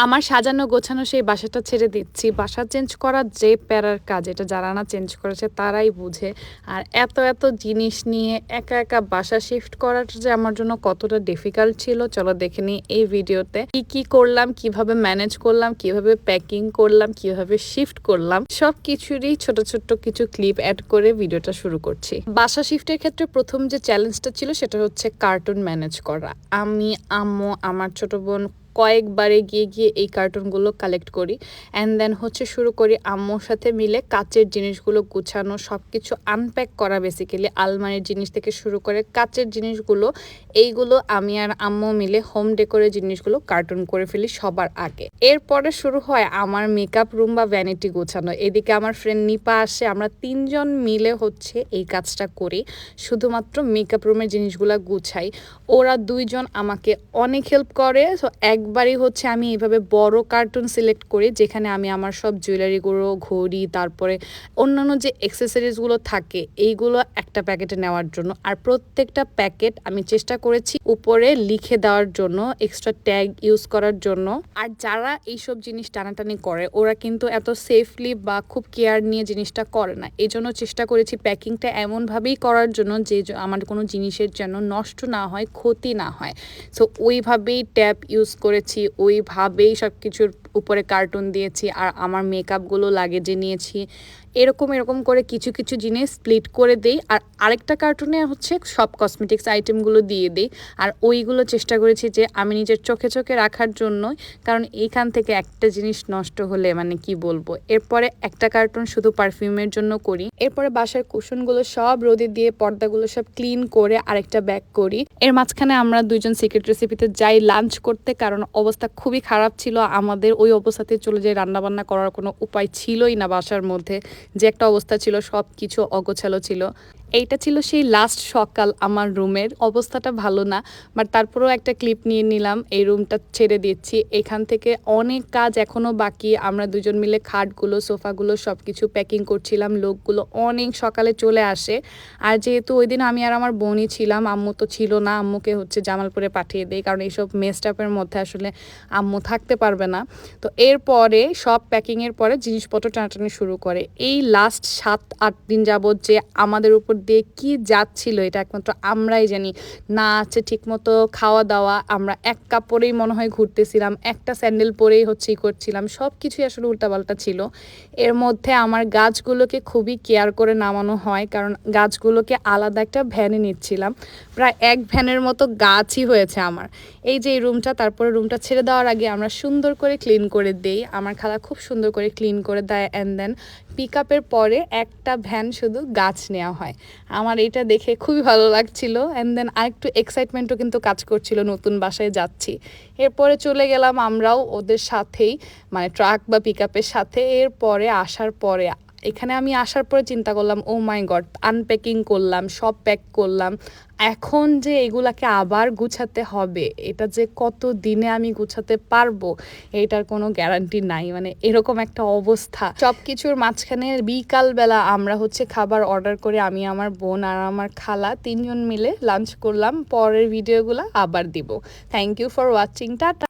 আমার সাজানো গোছানো সেই বাসাটা ছেড়ে দিচ্ছি। বাসা চেঞ্জ করা যে প্যারার কাজ, এটা যারা না চেঞ্জ করেছে তারাই বুঝে। আর এত জিনিস নিয়ে একা একা বাসা শিফট করাটা যে আমার জন্য কতটা ডিফিকাল্ট ছিল, চলো দেখে নিই এই ভিডিওতে। কি করলাম, কিভাবে ম্যানেজ করলাম, কিভাবে প্যাকিং করলাম, কিভাবে শিফট করলাম, সব কিছুরই ছোট কিছু ক্লিপ অ্যাড করে ভিডিওটা শুরু করছি। বাসা শিফটের ক্ষেত্রে প্রথম যে চ্যালেঞ্জটা ছিল সেটা হচ্ছে কার্টুন ম্যানেজ করা। আমি, আম্মু, আমার ছোট বোন কয়েকবারে গিয়ে এই কার্টুনগুলো কালেক্ট করি। অ্যান্ড দেন হচ্ছে শুরু করি আম্মুর সাথে মিলে কাচের জিনিসগুলো গুছানো, সব কিছু আনপ্যাক করা। বেসিক্যালি আলমারির জিনিস থেকে শুরু করে কাচের জিনিসগুলো, এইগুলো আমি আর আম্মু মিলে হোম ডেকোরের জিনিসগুলো কার্টুন করে ফেলি সবার আগে। এরপরে শুরু হয় আমার মেকআপ রুম বা ভ্যানিটি গোছানো। এদিকে আমার ফ্রেন্ড নিপা আসে, আমরা তিনজন মিলে হচ্ছে এই কাজটা করি, শুধুমাত্র মেকআপ রুমের জিনিসগুলো গুছাই। ওরা দুইজন আমাকে অনেক হেল্প করে। সো একবারই হচ্ছে আমি এইভাবে বড় কার্টুন সিলেক্ট করি যেখানে আমি আমার সব জুয়েলারিগুলো, ঘড়ি, তারপরে অন্যান্য যে অ্যাক্সেসরিজগুলো থাকে এইগুলো একটা প্যাকেটে নেওয়ার জন্য। আর প্রত্যেকটা প্যাকেট আমি চেষ্টা করেছি উপরে লিখে দেওয়ার জন্য, এক্সট্রা ট্যাগ ইউজ করার জন্য। আর যারা এইসব জিনিস টানাটানি করে ওরা কিন্তু এত সেফলি বা খুব কেয়ার নিয়ে জিনিসটা করে না। এই জন্য চেষ্টা করেছি প্যাকিংটা এমনভাবেই করার জন্য যে আমার কোনো জিনিসের যেন নষ্ট না হয়, ক্ষতি না হয়। সো ওইভাবেই ট্যাপ ইউজ করেছি, ওইভাবেই সব কিছুর উপরে কার্টুন দিয়েছি। আর আমার মেকআপগুলো লাগেজে নিয়েছি। এরকম করে কিছু জিনিস স্প্লিট করে দেই। আর আরেকটা কার্টুনে হচ্ছে সব কসমেটিক্স আইটেমগুলো দিয়ে দিই। আর ওইগুলো চেষ্টা করেছি যে আমি নিজের চোখে রাখার জন্য, কারণ এইখান থেকে একটা জিনিস নষ্ট হলে মানে কি বলবো। এরপরে একটা কার্টুন শুধু পারফিউমের জন্য করি। এরপরে বাসার কুশনগুলো সব রোদে দিয়ে পর্দাগুলো সব ক্লিন করে আরেকটা ব্যাগ করি। এর মাঝখানে আমরা দুইজন সিক্রেট রেসিপিতে যাই লাঞ্চ করতে, কারণ অবস্থা খুবই খারাপ ছিল আমাদের। ওই অবস্থাতে চলে যাই, রান্নাবান্না করার কোনো উপায় ছিলই না বাসার মধ্যে। যে একটা অবস্থা ছিল, সব কিছু অগোছালো ছিল। এইটা ছিল সেই লাস্ট সকাল। আমার রুমের অবস্থাটা ভালো না, বাট তারপরেও একটা ক্লিপ নিয়ে নিলাম। এই রুমটা ছেড়ে দিচ্ছি। এখান থেকে অনেক কাজ এখনও বাকি। আমরা দুজন মিলে খাটগুলো, সোফাগুলো সব কিছু প্যাকিং করছিলাম। লোকগুলো অনেক সকালে চলে আসে। আর যেহেতু ওই দিন আমি আর আমার বোনই ছিলাম, আম্মু তো ছিল না, আম্মুকে হচ্ছে জামালপুরে পাঠিয়ে দেয়, কারণ এইসব মেসটাপের মধ্যে আসলে আম্মু থাকতে পারবে না। তো এরপরে সব প্যাকিংয়ের পরে জিনিসপত্র টানাটানি শুরু করে। এই লাস্ট 7-8 দিন যাবৎ যে আমাদের উপর দিয়ে কি যাচ্ছিল এটা একমাত্র আমরাই জানি। না আছে ঠিকমতো খাওয়া দাওয়া, আমরা এক কাপড়েই মনে হয় ঘুরতেছিলাম, একটা স্যান্ডেল পরেই হচ্ছে করছিলাম, সব কিছুই আসলে উল্টাপাল্টা ছিল। এর মধ্যে আমার গাছগুলোকে খুবই কেয়ার করে নামানো হয়, কারণ গাছগুলোকে আলাদা একটা ভ্যানে নিচ্ছিলাম। প্রায় এক ভ্যানের মতো গাছই হয়েছে আমার। এই যে এই রুমটা, তারপরে রুমটা ছেড়ে দেওয়ার আগে আমরা সুন্দর করে ক্লিন করে দেই। আমার খালা খুব সুন্দর করে ক্লিন করে দেয়। অ্যান্ড দেন পিক আপের পরে একটা ভ্যান শুধু গাছ নেওয়া হয়। আমার এটা দেখে খুবই ভালো লাগছিল। অ্যান্ড দেন আরেকটু এক্সাইটমেন্টও কিন্তু কাজ করছিল, নতুন বাসায় যাচ্ছি। এরপরে চলে গেলাম আমরাও ওদের সাথেই, মানে ট্রাক বা পিক আপের সাথে। এরপরে আসার পরে এখানে আমি আসার পরে চিন্তা করলাম, ও মাই গড, আনপ্যাকিং করলাম, সব প্যাক করলাম, এখন যে এগুলাকে আবার গুছাতে হবে, এটা যে কত দিনে আমি গুছাতে পারবো এটার কোনো গ্যারান্টি নাই। মানে এরকম একটা অবস্থা। সব কিছুর মাঝখানে বিকালবেলা আমরা হচ্ছে খাবার অর্ডার করে আমি, আমার বোন আর আমার খালা তিনজন মিলে লাঞ্চ করলাম। পরের ভিডিওগুলো আবার দিব। Thank you for watching, tata.